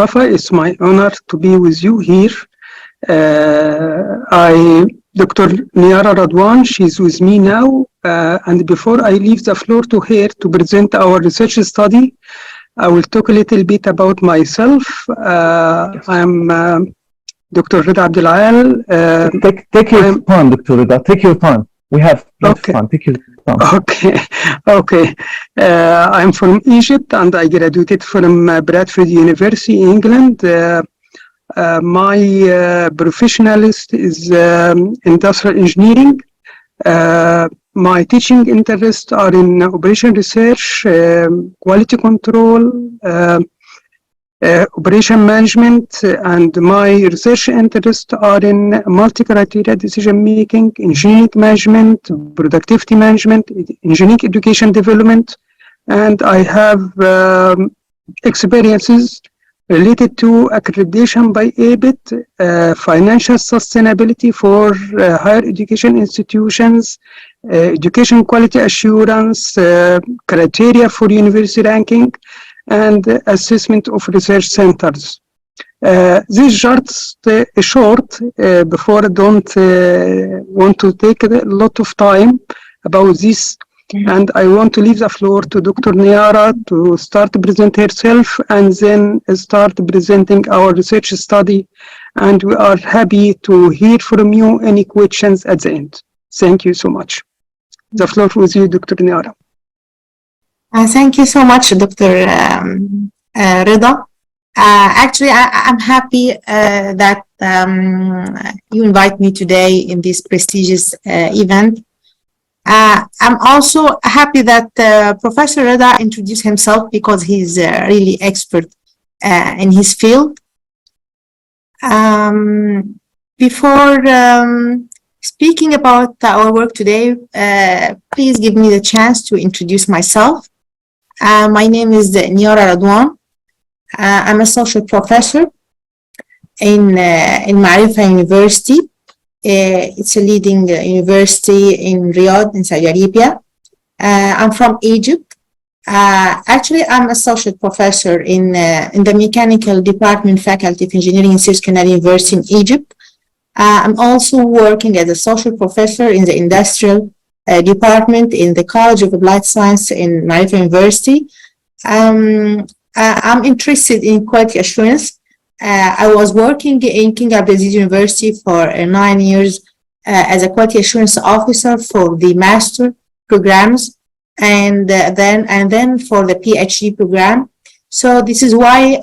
Rafa, it's my honor to be with you here. Dr. Neyara Radwan, she's with me now. And before I leave the floor to her to present our research study, I will talk a little bit about myself. I'm Dr. Reda Abdulaal. Take your time, Dr. Reda. Take your time. We have time. Take your time. Okay. I'm from Egypt and I graduated from Bradford University, England. My professionalist is industrial engineering. My teaching interests are in operation research, quality control, operation management, and my research interests are in multi-criteria decision making, engineering management, productivity management, engineering education development, and I have experiences related to accreditation by ABIT, financial sustainability for higher education institutions, education quality assurance, criteria for university ranking, and assessment of research centers. This just short, before I don't want to take a lot of time about this. And I want to leave the floor to Dr. Neyara to start to present herself and then start presenting our research study. And we are happy to hear from you any questions at the end. Thank you so much. The floor with you, Dr. Neyara. Thank you so much, Dr. Reda. Actually, I'm happy that you invite me today in this prestigious event. I'm also happy that Professor Reda introduced himself because he's really expert in his field. Before speaking about our work today, please give me the chance to introduce myself. My name is Neyara Radwan. I'm a social professor in Almaarefa University. It's a leading university in Riyadh, in Saudi Arabia. I'm from Egypt. Actually, I'm a social professor in the mechanical department faculty of engineering in Suez Canal University in Egypt. I'm also working as a social professor in the industrial department in the College of Applied Science in Almaarefa University. I'm interested in quality assurance. I was working in King Abdulaziz University for 9 years as a quality assurance officer for the master programs and then for the PhD program. So this is why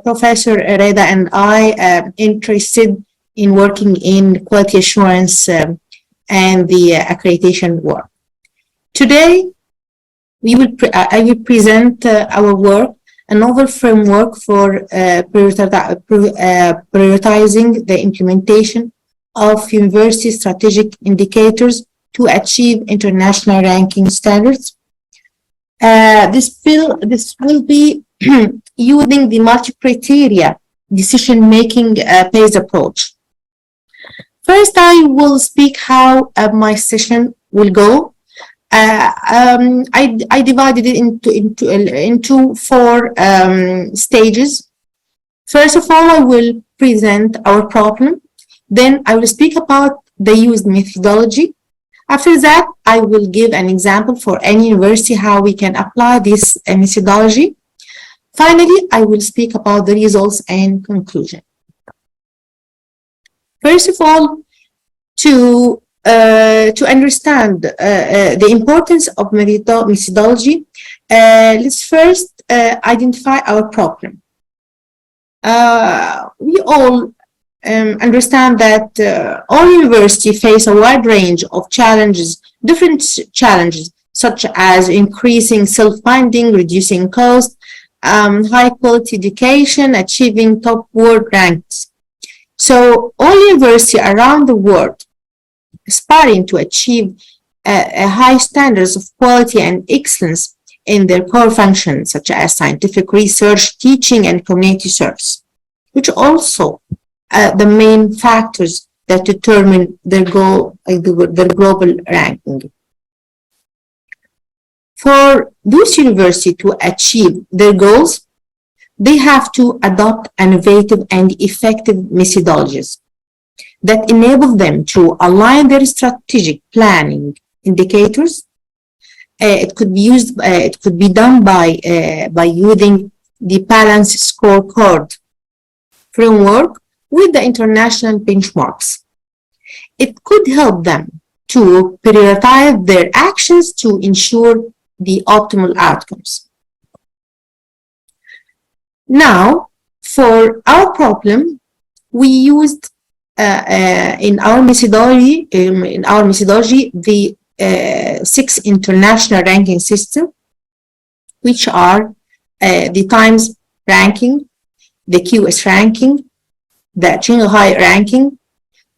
Professor Reda and I are interested in working in quality assurance and the accreditation work. Today, I will present our work, a novel framework for prioritizing the implementation of university strategic indicators to achieve international ranking standards. This will be using the multi-criteria decision-making based approach. First, I will speak how my session will go. I divided it into 4 stages. First of all, I will present our problem. Then I will speak about the used methodology. After that, I will give an example for any university how we can apply this methodology. Finally, I will speak about the results and conclusion. First of all, to understand the importance of methodology, let's first identify our problem. We all understand that all universities face a wide range of challenges, different challenges, such as increasing self-funding, reducing cost, high quality education, achieving top world ranks. So all universities around the world aspiring to achieve high standards of quality and excellence in their core functions, such as scientific research, teaching, and community service, which also the main factors that determine their global ranking. For those universities to achieve their goals, they have to adopt innovative and effective methodologies that enable them to align their strategic planning indicators. It could be used. It could be done by using the balance scorecard framework with the international benchmarks. It could help them to prioritize their actions to ensure the optimal outcomes. Now, for our problem, we used in our methodology the 6 international ranking system, which are the Times ranking, the QS ranking, the Shanghai ranking,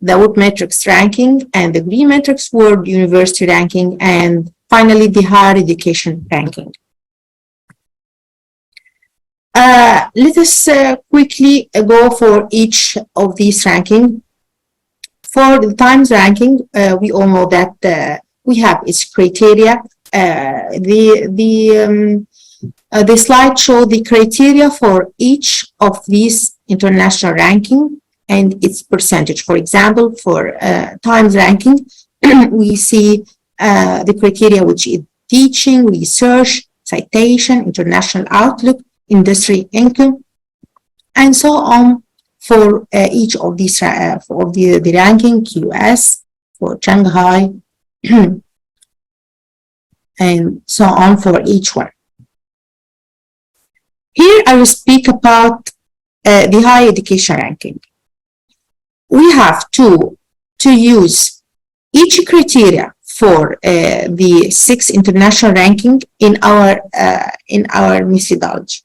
the Web Metrics ranking, and the Green Metrics World University ranking, and finally the Higher Education ranking. Let us quickly go for each of these rankings. For the Times ranking, we all know that we have its criteria. The slide shows the criteria for each of these international ranking and its percentage. For example, for Times ranking, we see the criteria, which is teaching, research, citation, international outlook, industry income, and so on. For each of these, for the ranking, QS, for Shanghai, and so on for each one. Here I will speak about the higher education ranking. We have to use each criteria for the 6 international ranking in our methodology.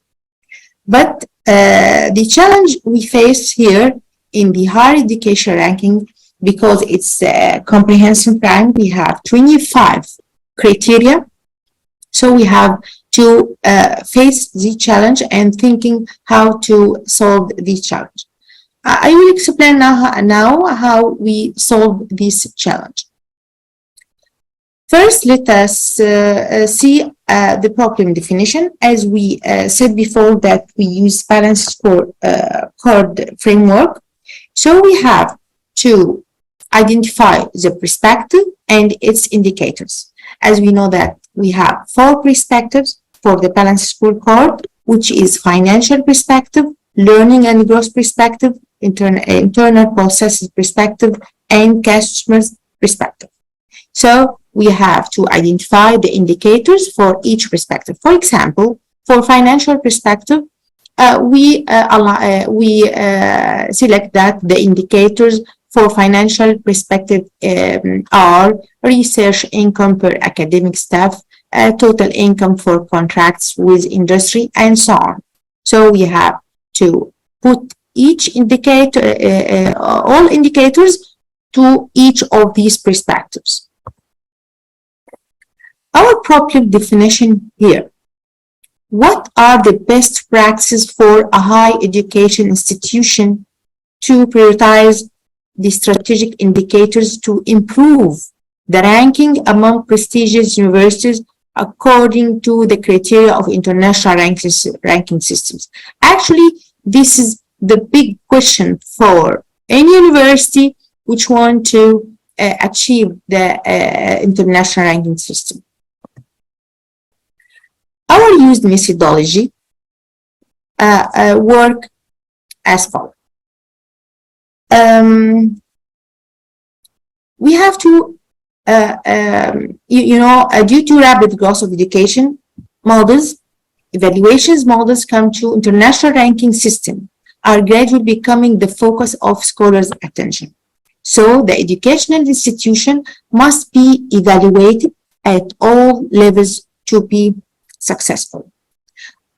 But the challenge we face here in the higher education ranking, because it's a comprehensive rank, we have 25 criteria. So we have to face the challenge and thinking how to solve this challenge. I will explain now how we solve this challenge. First, let us see the problem definition. As we said before, that we use balance scorecard framework. So we have to identify the perspective and its indicators. As we know that we have 4 perspectives for the balance scorecard, which is financial perspective, learning and growth perspective, internal processes perspective, and customers perspective. So we have to identify the indicators for each perspective. For example, for financial perspective, we select that the indicators for financial perspective are research income per academic staff, total income for contracts with industry, and so on. So we have to put each indicator, all indicators to each of these perspectives. Our problem definition here. What are the best practices for a higher education institution to prioritize the strategic indicators to improve the ranking among prestigious universities according to the criteria of international ranking systems? Actually, this is the big question for any university which want to achieve the international ranking system. Our used methodology work as follows. We have to, due to rapid growth of education models, evaluations models come to international ranking system are gradually becoming the focus of scholars' attention. So the educational institution must be evaluated at all levels to be successful.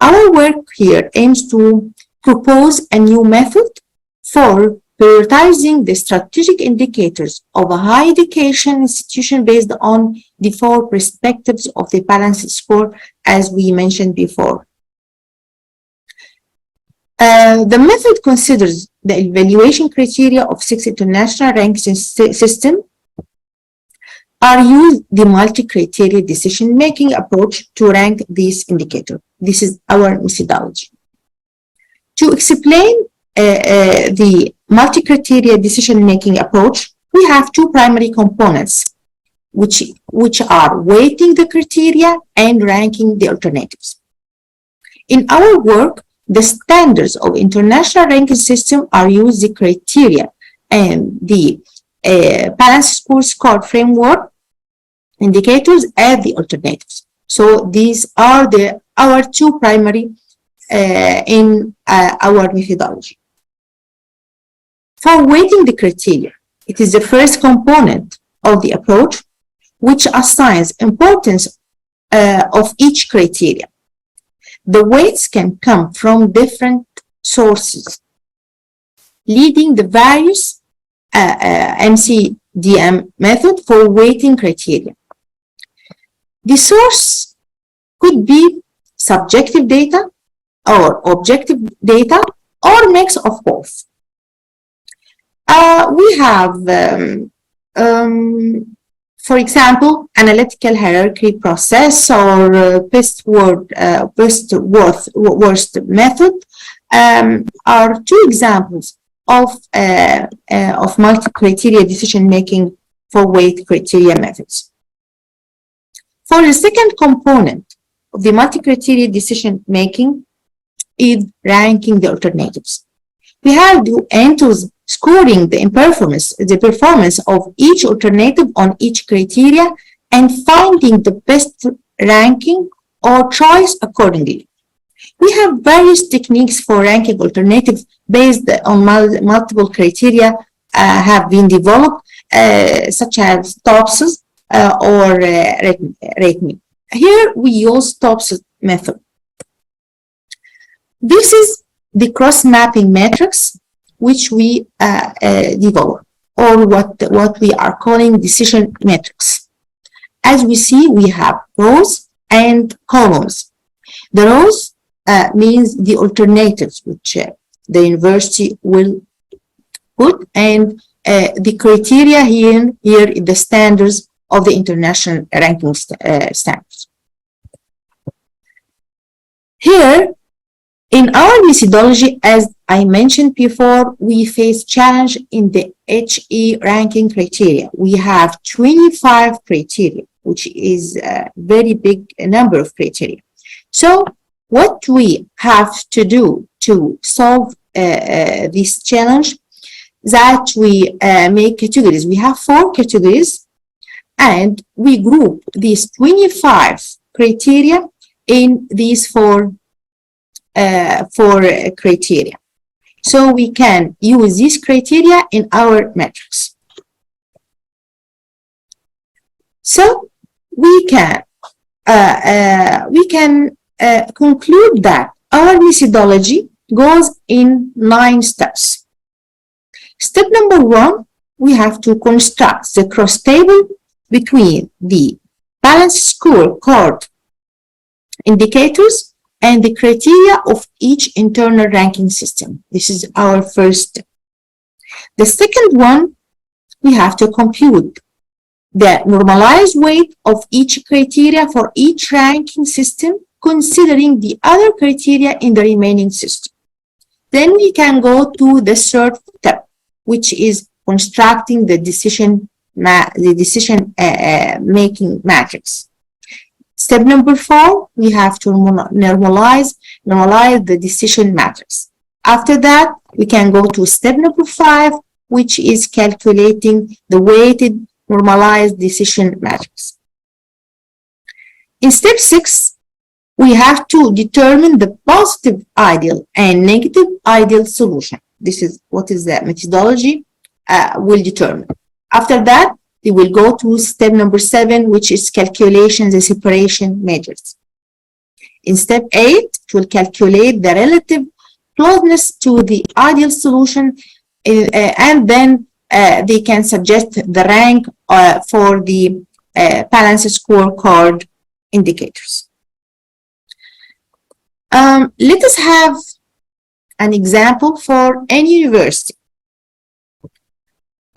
Our work here aims to propose a new method for prioritizing the strategic indicators of a higher education institution based on the 4 perspectives of the balanced score, as we mentioned before. The method considers the evaluation criteria of 6 international ranking systems are used the multi-criteria decision-making approach to rank these indicators. This is our methodology. To explain the multi-criteria decision-making approach, we have two primary components, which are weighting the criteria and ranking the alternatives. In our work, the standards of international ranking system are used the criteria and the balanced score framework indicators as the alternatives. So these are our two primary in our methodology. For weighting the criteria, it is the first component of the approach which assigns importance of each criteria. The weights can come from different sources, leading the various MCDM method for weighting criteria. The source could be subjective data or objective data or mix of both. We have, for example, analytical hierarchy process or best worst method are two examples of multi-criteria decision-making for weight criteria methods. For the second component of the multi-criteria decision-making is ranking the alternatives. We have to enter scoring the performance of each alternative on each criteria and finding the best ranking or choice accordingly. We have various techniques for ranking alternatives based on multiple criteria have been developed, such as TOPS or RATE. Here we use TOPS method. This is the cross-mapping matrix which we develop, or what we are calling decision matrix. As we see, we have rows and columns. The rows means the alternatives which the university will put, and the criteria here is the standards of the international ranking standards. Here, in our methodology, as I mentioned before, we face challenge in the HE ranking criteria. We have 25 criteria, which is a very big number of criteria. So what we have to do to solve this challenge, that we make categories. We have 4 categories, and we group these 25 criteria in these four criteria. So we can use these criteria in our metrics. So we can conclude that our methodology goes in 9 steps. Step number 1, we have to construct the cross table between the balanced scorecard indicators and the criteria of each internal ranking system. This is our first step. The second one, we have to compute the normalized weight of each criteria for each ranking system, considering the other criteria in the remaining system. Then we can go to the third step, which is constructing the decision making matrix. Step number 4, we have to normalize the decision matrix. After that, we can go to step number 5, which is calculating the weighted normalized decision matrix. In step 6, we have to determine the positive ideal and negative ideal solution. This is what is the methodology will determine. After that, we will go to step number 7, which is calculations and separation measures. In step 8, it will calculate the relative closeness to the ideal solution, and then they can suggest the rank for the balanced scorecard indicators. Let us have an example for any university.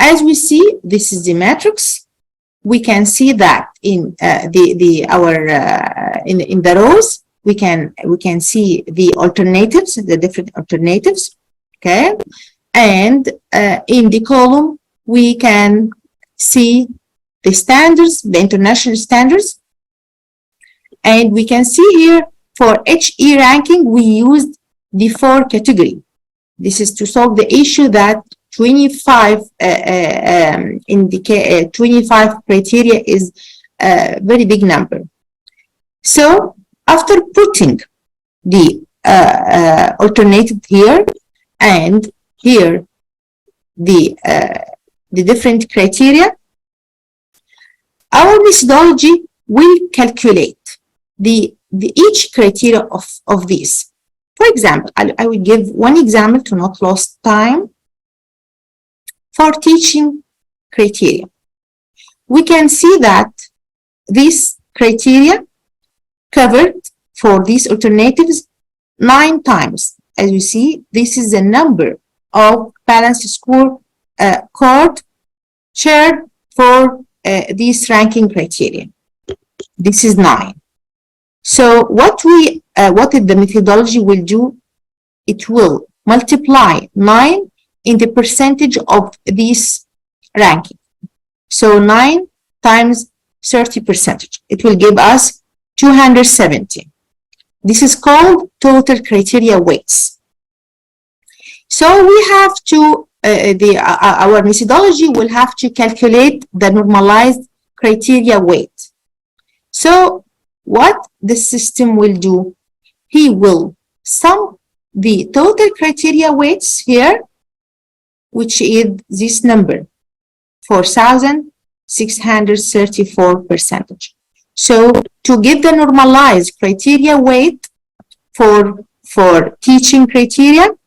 As we see, this is the matrix. We can see that in the rows, we can see the alternatives, the different alternatives, okay? And in the column, we can see the standards, the international standards. And we can see here for HE ranking, we used the 4 category. This is to solve the issue that 25 25 criteria is a very big number. So after putting the alternative here and here the different criteria, our methodology will calculate each criteria of these. For example, I will give one example to not lose time. For teaching criteria, we can see that these criteria covered for these alternatives 9 times. As you see, this is the number of balanced score code shared for these ranking criteria. This is 9. So what the methodology will do, it will multiply 9 in the percentage of this ranking. So 9 times 30%. It will give us 270. This is called total criteria weights. So we have to, our methodology will have to calculate the normalized criteria weight. So what the system will do, he will sum the total criteria weights here, which is this number, 4,634%. So to get the normalized criteria weight for teaching criteria,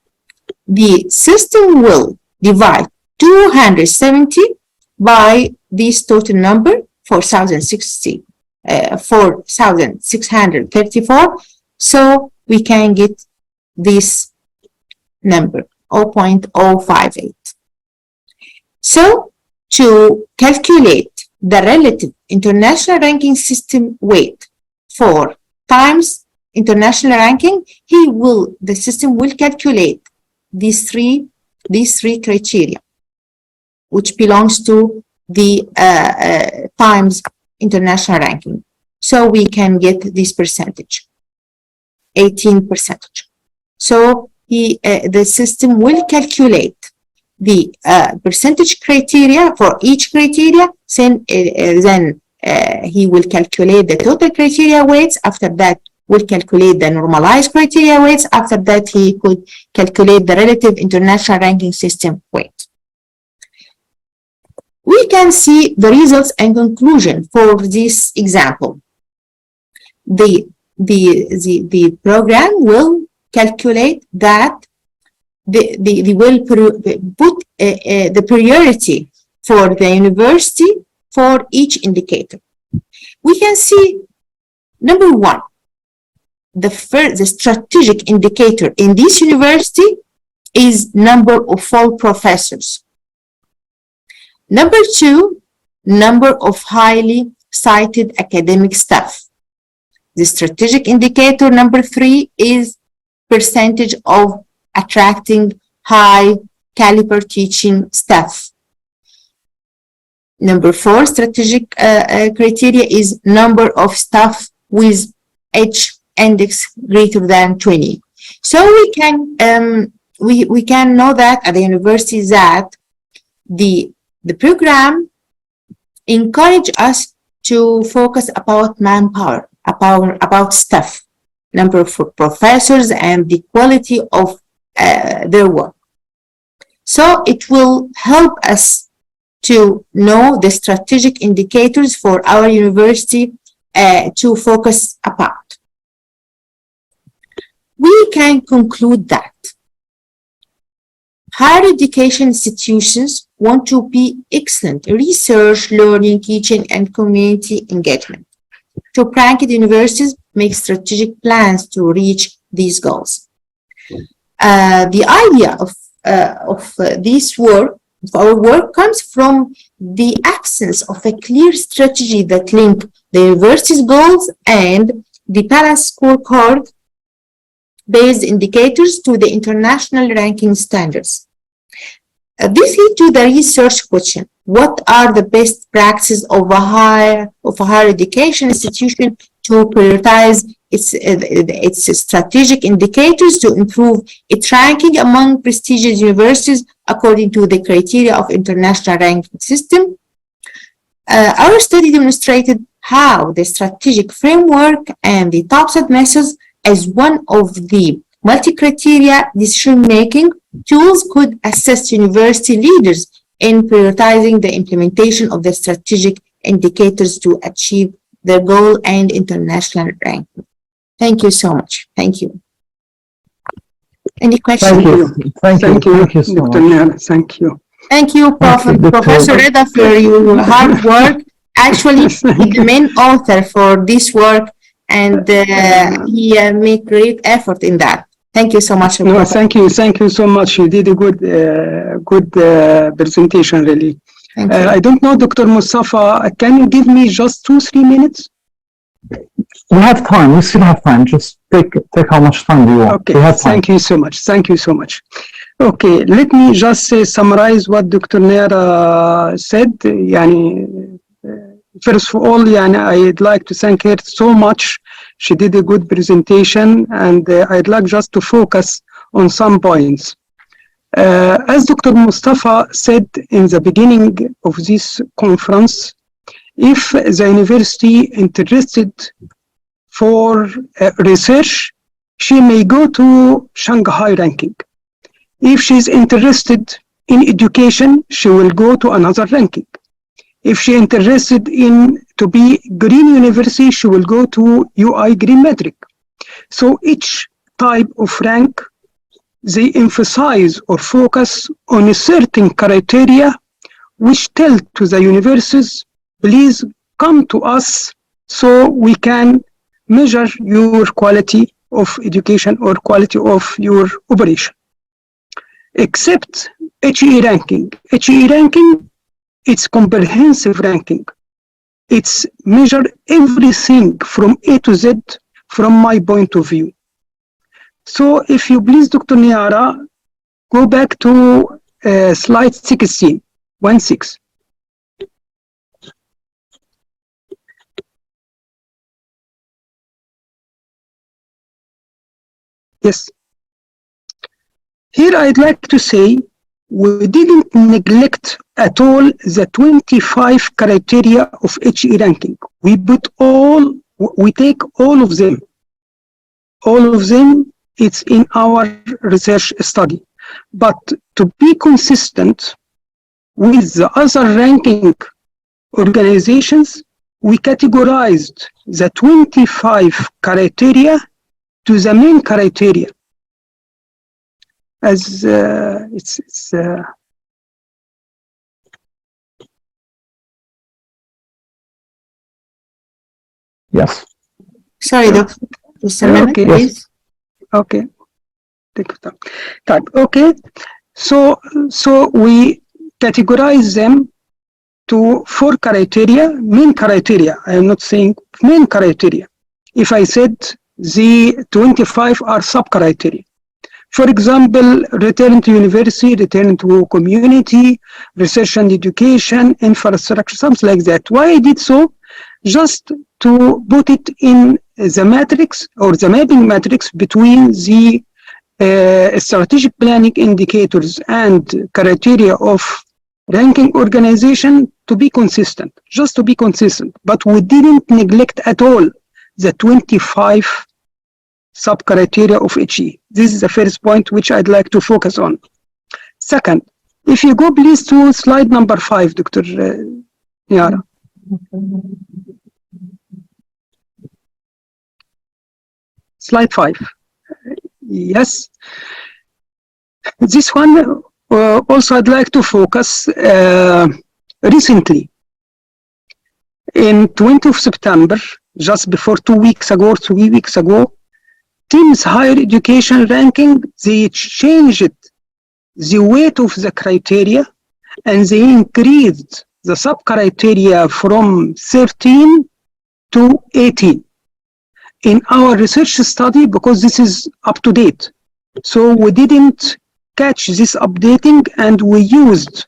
the system will divide 270 by this total number, 4,634. So we can get this number, 0.058. So to calculate the relative international ranking system weight for times international ranking, the system will calculate these three criteria, which belongs to the times international ranking. So we can get this percentage, 18%. So the system will calculate the percentage criteria for each criteria, then he will calculate the total criteria weights. After that, will calculate the normalized criteria weights. After that, he could calculate the relative international ranking system weight. We can see the results and conclusion for this example. The program will calculate that they will put the priority for the university for each indicator. We can see, number 1, the strategic indicator in this university is number of full professors. Number 2, number of highly cited academic staff. The strategic indicator number 3 is percentage of attracting high caliber teaching staff. Number 4 strategic criteria is number of staff with H index greater than 20. So we can know that at the university that the program encourage us to focus about manpower, about staff, number of professors, and the quality of their work. So it will help us to know the strategic indicators for our university to focus about. We can conclude that higher education institutions want to be excellent in research, learning, teaching, and community engagement. To practice, universities make strategic plans to reach these goals. The idea of this work, of our work, comes from the absence of a clear strategy that link the university's goals and the balance scorecard based indicators to the international ranking standards. This leads to the research question. What are the best practices of a higher education institution to prioritize its strategic indicators to improve its ranking among prestigious universities according to the criteria of international ranking system? Our study demonstrated how the strategic framework and the TOPSAT methods as one of the multi-criteria decision-making tools could assist university leaders in prioritizing the implementation of the strategic indicators to achieve their goal and international ranking. Thank you so much. Thank you. Any questions? Thank you so Dr. much. Neyara. Thank you. Thank you, Prof. and Professor Reda, for your hard work. Actually, he's the main author for this work, and he made great effort in that. Thank you so much. No, thank you so much. You did a good presentation, really. I don't know, Dr. Mustafa, can you give me just 2-3 minutes? We have time. We still have time. Just take how much time do you want. Okay, thank you so much. Thank you so much. Okay, let me just summarize what Dr. Neyara said. First of all, I'd like to thank her so much. She did a good presentation, and I'd like just to focus on some points. As Dr. Mustafa said in the beginning of this conference, if the university interested for research, she may go to Shanghai ranking. If she's interested in education, she will go to another ranking. If she's interested in to be Green University, she will go to UI Green Metric. So each type of rank, they emphasize or focus on a certain criteria which tell to the universities, please come to us so we can measure your quality of education or quality of your operation. Except HE ranking. HE ranking, it's comprehensive ranking. It's measured everything from A to Z from my point of view. So if you please, Dr. Neyara, go back to slide 16, 1-6. Yes. Here I'd like to say we didn't neglect at all the 25 criteria of HE ranking. We take all of them. All of them, it's in our research study. But to be consistent with the other ranking organizations, we categorized the 25 criteria to the main criteria. As Yes. Sorry, Doctor. Just a minute, please. Okay. Take your time. Okay. So we categorize them to 4 criteria, main criteria. I am not saying main criteria. If I said the 25 are sub-criteria. For example, return to university, return to community, research and education, infrastructure, something like that. Why I did so? Just to put it in the matrix or the mapping matrix between the strategic planning indicators and criteria of ranking organization to be consistent, just to be consistent. But we didn't neglect at all the 25 sub-criteria of HE. This is the first point which I'd like to focus on. Second, if you go please to slide number 5, Dr. Neyara. Slide 5. Yes. This one also I'd like to focus recently. In 20th of September, just before 2 weeks ago, 3 weeks ago, TIMSS higher education ranking, they changed the weight of the criteria and they increased the sub-criteria from 13 to 18. in our research study because this is up to date. So we didn't catch this updating, and we used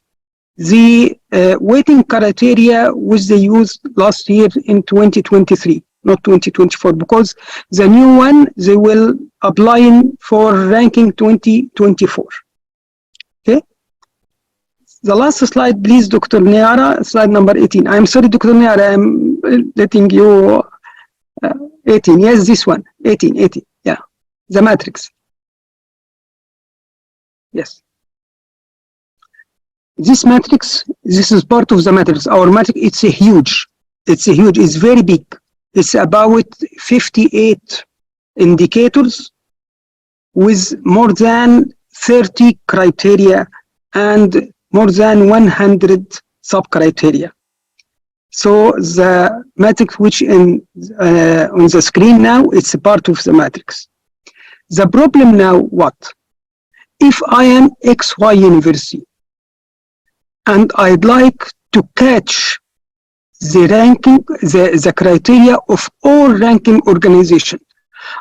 the weighting criteria which they used last year in 2023, not 2024, because the new one they will apply for ranking 2024. Okay. The last slide, please, Dr. Neyara, slide number 18. I'm sorry, Dr. Neyara, I'm letting you 18. Yes, this one, 18, yeah, the matrix. Yes. This matrix, this is part of the matrix. Our matrix, it's huge, it's very big. It's about 58 indicators with more than 30 criteria and more than 100 sub-criteria. So the matrix which on the screen now, it's a part of the matrix. The problem now, what? If I am XY University and I'd like to catch the ranking, the criteria of all ranking organizations.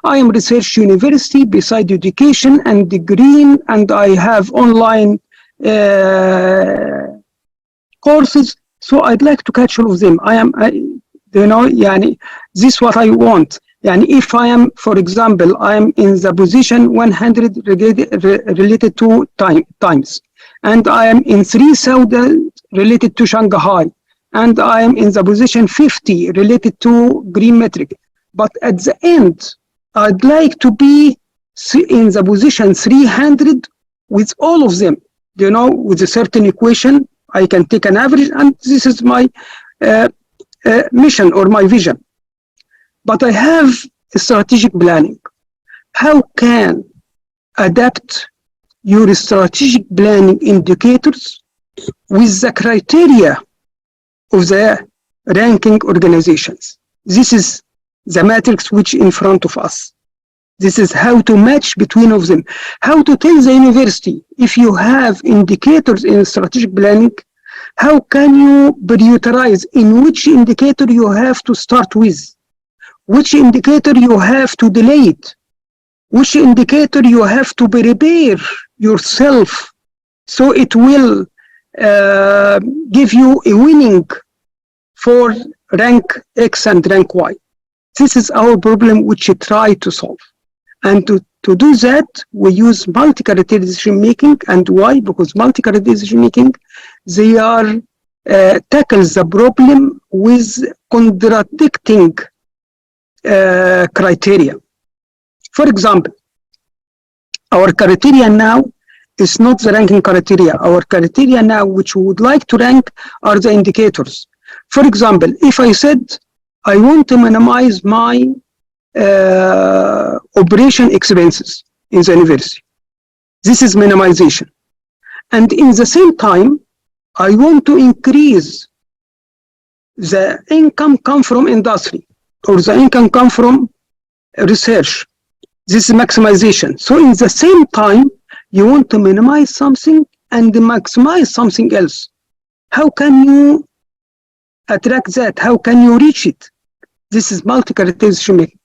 I am research university beside education and the green, and I have online courses. So I'd like to catch all of them. This is what I want. And if I am, for example, I am in the position 100 related to times, and I am in 3,000 related to Shanghai, and I am in the position 50 related to green metric. But at the end, I'd like to be in the position 300 with all of them, with a certain equation. I can take an average, and this is my mission or my vision. But I have a strategic planning. How can adapt your strategic planning indicators with the criteria of the ranking organizations? This is the matrix which in front of us. This is how to match between of them. How to tell the university, if you have indicators in strategic planning, how can you prioritize in which indicator you have to start with? Which indicator you have to delete? Which indicator you have to prepare yourself so it will give you a winning for rank X and rank Y. This is our problem which we try to solve. And to do that, we use multi-criteria decision making. And why? Because multi-criteria decision making, they are tackles the problem with contradicting criteria. For example, our criteria now is not the ranking criteria. Our criteria now, which we would like to rank, are the indicators. For example, if I said I want to minimize my operation expenses in the university, this is minimization. And in the same time, I want to increase the income come from industry, or the income come from research. This is maximization. So in the same time, you want to minimize something and maximize something else. How can you attract that? How can you reach it? This is multi-criteria decision making.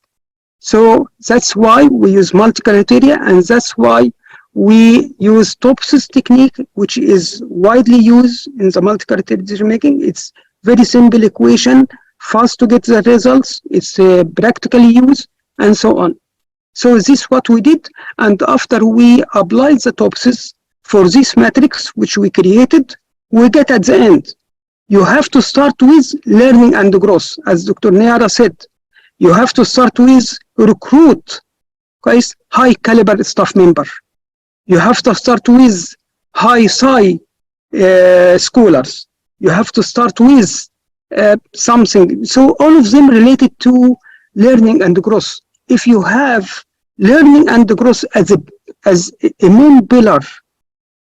So that's why we use multi-criteria, and that's why we use TOPS's technique, which is widely used in the multi-criteria decision making. It's very simple equation, fast to get the results, it's practically used, and so on. So this is what we did, and after we applied the TOPS's for this matrix, which we created, we get at the end. You have to start with learning and growth, as Dr. Neyara said. You have to start with recruit, guys, high caliber staff member. You have to start with high SCI scholars. You have to start with something. So all of them related to learning and growth. If you have learning and growth as a main pillar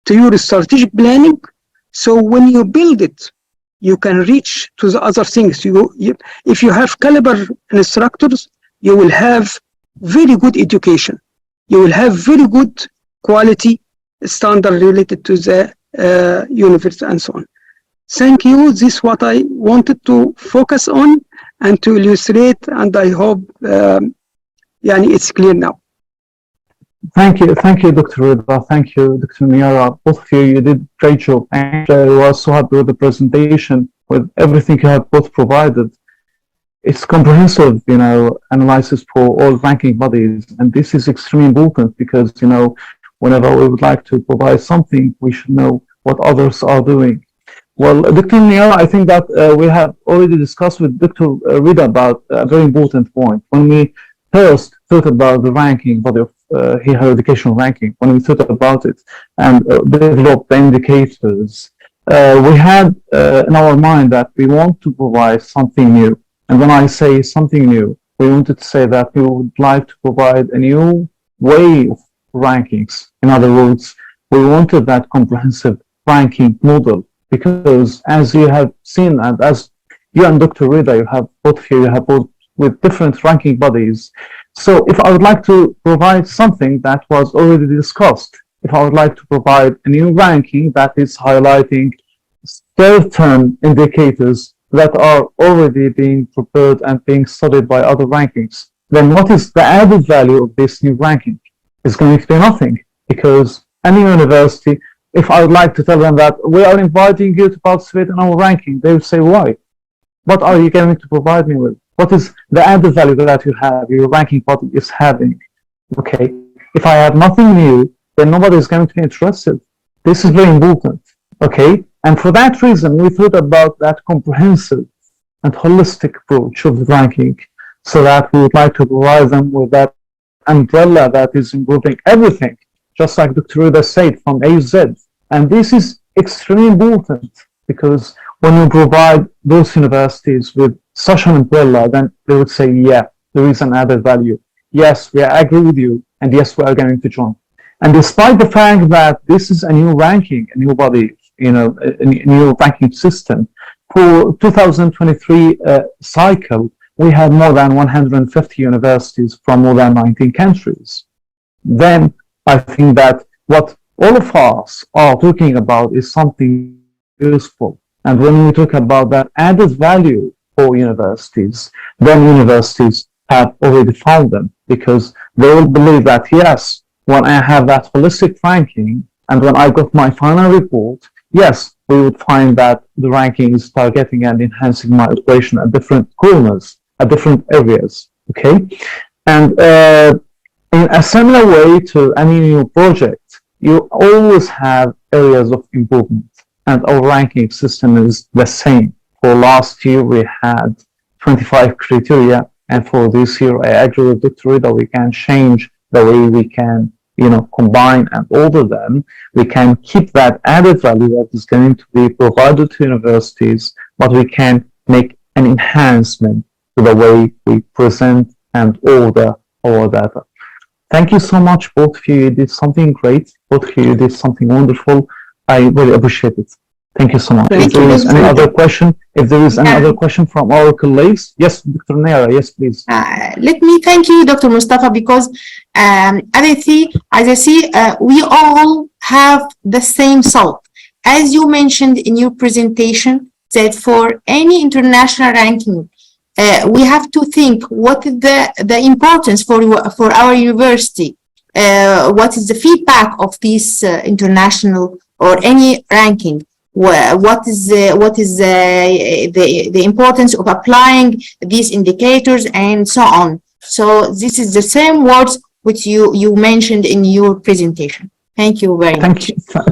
to your strategic planning, so when you build it, you can reach to the other things. If you have caliber instructors, you will have very good education. You will have very good quality standard related to the university and so on. Thank you. This is what I wanted to focus on and to illustrate, and I hope يعني it's clear now. Thank you, Dr. Reda. Thank you, Dr. Neyara. Both of you, you did a great job. And I was so happy with the presentation, with everything you have both provided. It's comprehensive, analysis for all ranking bodies, and this is extremely important because, whenever we would like to provide something, we should know what others are doing. Well, Dr. Neyara, I think that we have already discussed with Dr. Reda about a very important point. When we first thought about the ranking body of higher education ranking, when we thought about it and developed the indicators, we had in our mind that we want to provide something new. And when I say something new, we wanted to say that we would like to provide a new way of rankings. In other words, we wanted that comprehensive ranking model because, as you have seen, and as you and Dr. Reda, you have both with different ranking bodies. So if I would like to provide something that was already discussed, if I would like to provide a new ranking that is highlighting certain indicators that are already being prepared and being studied by other rankings, then what is the added value of this new ranking? It's going to be nothing, because any university, if I would like to tell them that we are inviting you to participate in our ranking, they would say, why? What are you going to provide me with? What is the added value that you have, your ranking body is having? Okay, if I have nothing new, then nobody is going to be interested. This is very important, okay? And for that reason, we thought about that comprehensive and holistic approach of ranking, so that we would like to provide them with that umbrella that is involving everything, just like Dr. Reda said, from A to Z. And this is extremely important because when you provide those universities with such an umbrella, then they would say, yeah, there is an added value. Yes, we agree with you, and yes, we are going to join. And despite the fact that this is a new ranking, a new body, a new ranking system, for 2023 cycle, we had more than 150 universities from more than 19 countries. Then I think that what all of us are talking about is something useful. And when we talk about that added value for universities, then universities have already found them, because they will believe that, yes, when I have that holistic ranking and when I got my final report, yes, we would find that the ranking is targeting and enhancing my operation at different corners, at different areas, okay? And in a similar way to any new project, you always have areas of improvement, and our ranking system is the same. For last year, we had 25 criteria, and for this year, I agree with Dr. Reda, we can change the way we can, combine and order them. We can keep that added value that is going to be provided to universities, but we can make an enhancement to the way we present and order our data. Thank you so much, both of you. You did something great. Both of you did something wonderful. I really appreciate it. Thank you so much. If there is any other question from our colleagues, yes, Dr. Neyara, yes, please. Let me thank you, Dr. Mustafa, because as I see, we all have the same thought. As you mentioned in your presentation, that for any international ranking, we have to think what is the importance for our university, what is the feedback of this international or any ranking. What is the importance of applying these indicators and so on. So this is the same words which you mentioned in your presentation. Thank you very much.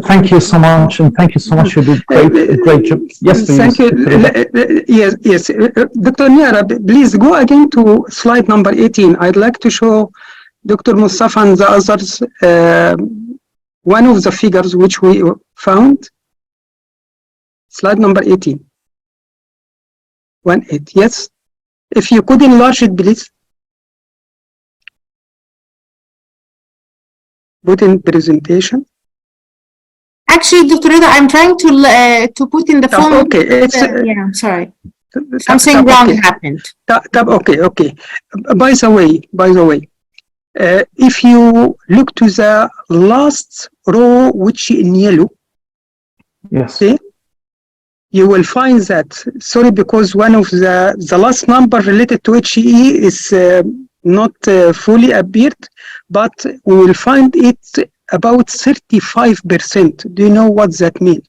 Thank you so much, and thank you so much. You did great job. Yes, please. Thank you. Yes. Dr. Neyara, please go again to slide number 18. I'd like to show Dr. Mustafa and the others one of the figures which we found. Slide number 18. 1-8, yes. If you could enlarge it, please. Put in presentation. Actually, Dr. Reda, I'm trying to put in the phone. Okay, yeah, I'm sorry. Something wrong happened. Okay. By the way, if you look to the last row, which in yellow, yes. Okay, you will find that, sorry, because one of the last number related to HE is not fully appeared, but we will find it about 35%. Do you know what that means?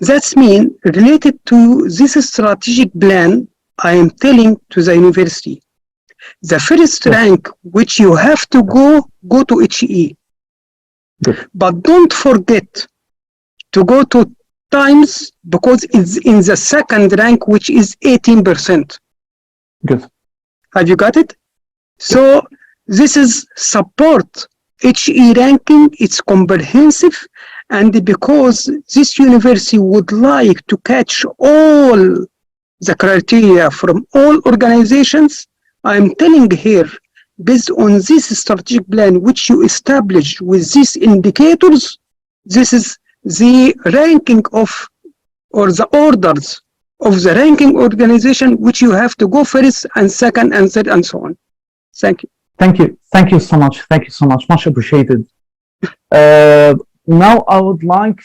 That's mean related to this strategic plan I am telling to the university. The first rank which you have to go to HE. But don't forget to go to times because it's in the second rank, which is 18%. Good. Have you got it? So this is support HE ranking. It's comprehensive. And because this university would like to catch all the criteria from all organizations, I'm telling here, based on this strategic plan which you established with these indicators, this is the ranking of, or the orders of the ranking organization which you have to go first and second and third and so on. Thank you. Thank you. Thank you so much. Thank you so much. Much appreciated. Now I would like,